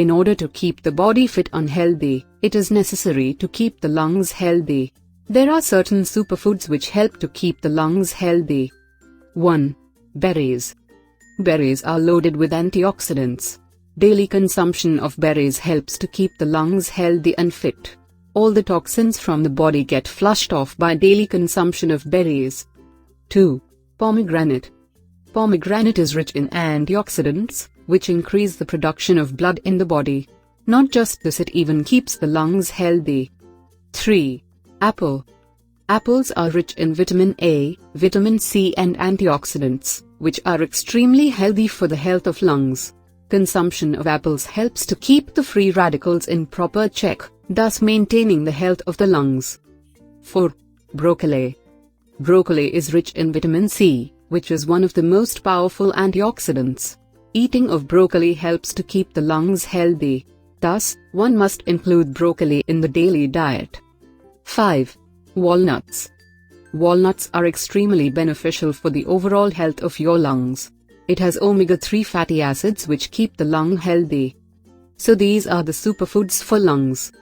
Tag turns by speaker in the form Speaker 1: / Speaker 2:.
Speaker 1: In order to keep the body fit and healthy, it is necessary to keep the lungs healthy. There are certain superfoods which help to keep the lungs healthy. 1. Berries. Berries are loaded with antioxidants. Daily consumption of berries helps to keep the lungs healthy and fit. All the toxins from the body get flushed off by daily consumption of berries. 2. Pomegranate. Pomegranate is rich in antioxidants, which increase the production of blood in the body. Not just this, it even keeps the lungs healthy. 3. Apple. Apples are rich in vitamin A, vitamin C and antioxidants, which are extremely healthy for the health of lungs. Consumption of apples helps to keep the free radicals in proper check, thus maintaining the health of the lungs. 4. Broccoli. Broccoli is rich in vitamin C, which is one of the most powerful antioxidants. Eating of broccoli helps to keep the lungs healthy. Thus, one must include broccoli in the daily diet. 5. Walnuts. Walnuts are extremely beneficial for the overall health of your lungs. It has omega-3 fatty acids which keep the lung healthy. So these are the superfoods for lungs.